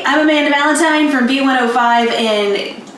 I'm Amanda Valentine from B105, and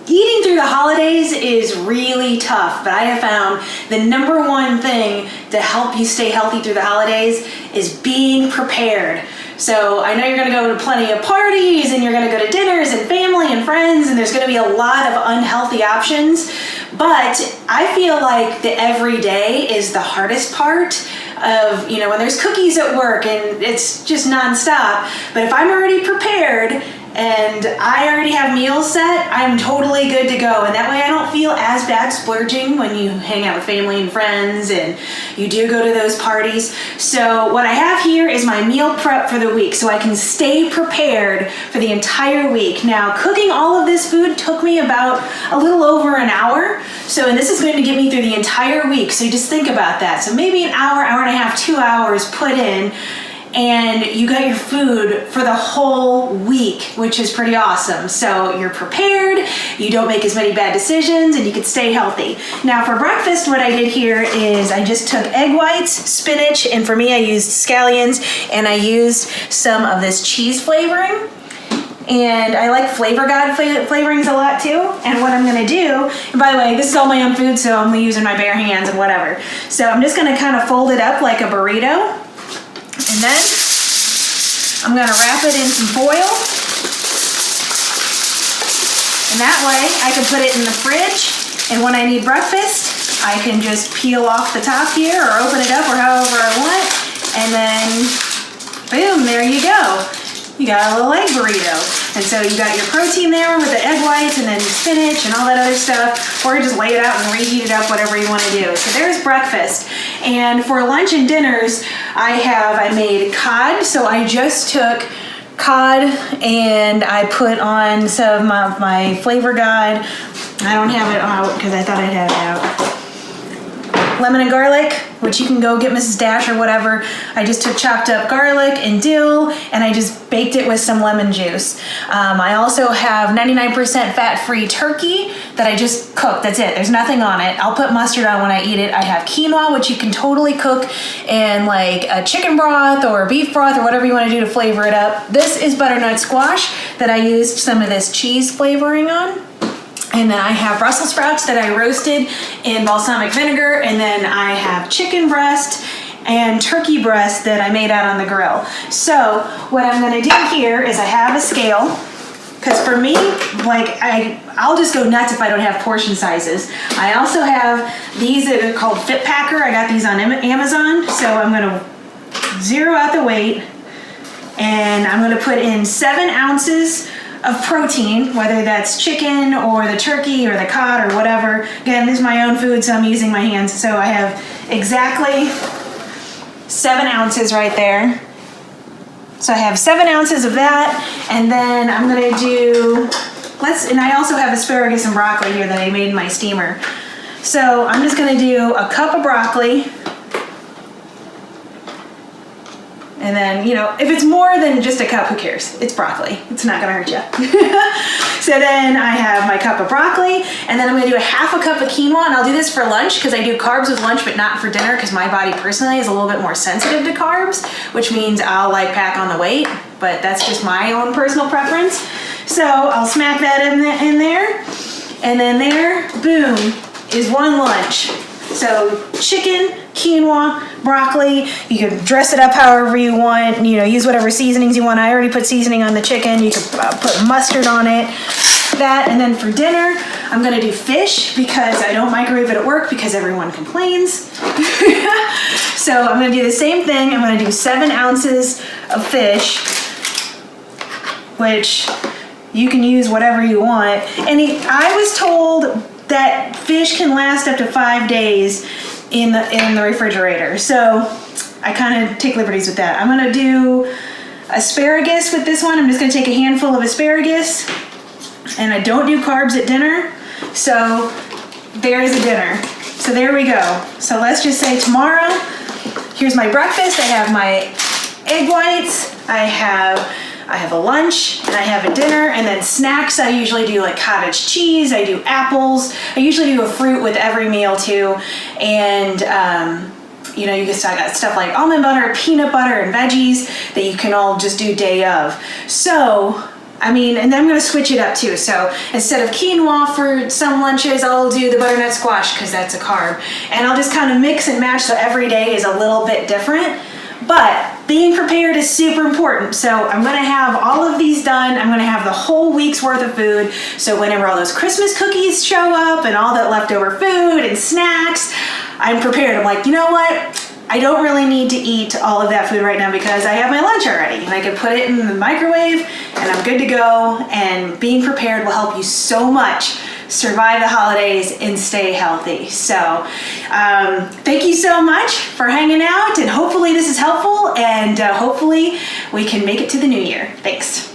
eating through the holidays is really tough, but I have found the number one thing to help you stay healthy through the holidays is being prepared. So I know you're going to go to plenty of parties, and you're going to go to dinners and family and friends, and there's going to be a lot of unhealthy options, but I feel like the everyday is the hardest part of, when there's cookies at work and it's just nonstop. But if I'm already prepared and I already have meals set, I'm totally good to go. And that way I don't feel as bad splurging when you hang out with family and friends and you do go to those parties. So what I have here is my meal prep for the week, so I can stay prepared for the entire week. Now, cooking all of this food took me about a little over an hour. And this is going to get me through the entire week. So you just think about that. So maybe an hour, hour and a half, 2 hours put in, and you got your food for the whole week, which is pretty awesome. So you're prepared, you don't make as many bad decisions, and you can stay healthy. Now for breakfast, what I did here is I just took egg whites, spinach, and for me I used scallions, and I used some of this cheese flavoring. And I like Flavor God flavorings a lot too. And what I'm gonna do, and by the way, this is all my own food, so I'm using my bare hands and whatever. So I'm just gonna kind of fold it up like a burrito. And then I'm gonna wrap it in some foil. And that way I can put it in the fridge. And when I need breakfast, I can just peel off the top here or open it up or however I want. And then boom, there you go. You got a little egg burrito. And so you got your protein there with the egg whites and then spinach and all that other stuff, or just lay it out and reheat it up, whatever you want to do. So there's breakfast. And for lunch and dinners, I made cod. So I just took cod and I put on some of my Flavor God. I don't have it out because I thought I'd have it out. Lemon and garlic, which you can go get Mrs. Dash or whatever. I just took chopped up garlic and dill, and I just baked it with some lemon juice. I also have 99% fat-free turkey that I just cooked. That's it. There's nothing on it. I'll put mustard on when I eat it. I have quinoa, which you can totally cook in like a chicken broth or beef broth or whatever you want to do to flavor it up. This is butternut squash that I used some of this cheese flavoring on. And then I have Brussels sprouts that I roasted in balsamic vinegar. And then I have chicken breast and turkey breast that I made out on the grill. So what I'm gonna do here is I have a scale, because for me, I'll just go nuts if I don't have portion sizes. I also have these that are called Fit Packer. I got these on Amazon. So I'm gonna zero out the weight, and I'm gonna put in 7 ounces of protein, whether that's chicken or the turkey or the cod or whatever. Again, this is my own food, so I'm using my hands. So I have exactly 7 ounces right there. So I have 7 ounces of that, and then I'm gonna do, and I also have asparagus and broccoli here that I made in my steamer. So I'm just gonna do a cup of broccoli. And then, if it's more than just a cup, who cares? It's broccoli. It's not gonna hurt you. So then I have my cup of broccoli, and then I'm gonna do a half a cup of quinoa, and I'll do this for lunch because I do carbs with lunch, but not for dinner, because my body personally is a little bit more sensitive to carbs, which means I'll pack on the weight, but that's just my own personal preference. So I'll smack that in there, and then there, boom, is one lunch. So chicken, quinoa, broccoli, you can dress it up however you want, use whatever seasonings you want. I already put seasoning on the chicken. You can put mustard on it, that. And then for dinner, I'm gonna do fish because I don't microwave it at work because everyone complains. So I'm gonna do the same thing. I'm gonna do 7 ounces of fish, which you can use whatever you want. And I was told that fish can last up to 5 days in the refrigerator. So I kind of take liberties with that. I'm gonna do asparagus with this one. I'm just gonna take a handful of asparagus, and I don't do carbs at dinner. So there's a dinner. So there we go. So let's just say tomorrow, here's my breakfast. I have my egg whites, I have a lunch, and I have a dinner, and then snacks I usually do cottage cheese, I do apples, I usually do a fruit with every meal too, and you can got stuff like almond butter, peanut butter, and veggies that you can all just do day of. So I mean, and then I'm gonna switch it up too. So instead of quinoa for some lunches, I'll do the butternut squash because that's a carb. And I'll just kind of mix and match so every day is a little bit different. But being prepared is super important. So I'm gonna have all of these done. I'm gonna have the whole week's worth of food. So whenever all those Christmas cookies show up and all that leftover food and snacks, I'm prepared. I'm like, you know what? I don't really need to eat all of that food right now because I have my lunch already. And I can put it in the microwave and I'm good to go. And being prepared will help you so much survive the holidays and stay healthy. So thank you so much for hanging out, and hopefully this is helpful, and hopefully we can make it to the new year. Thanks.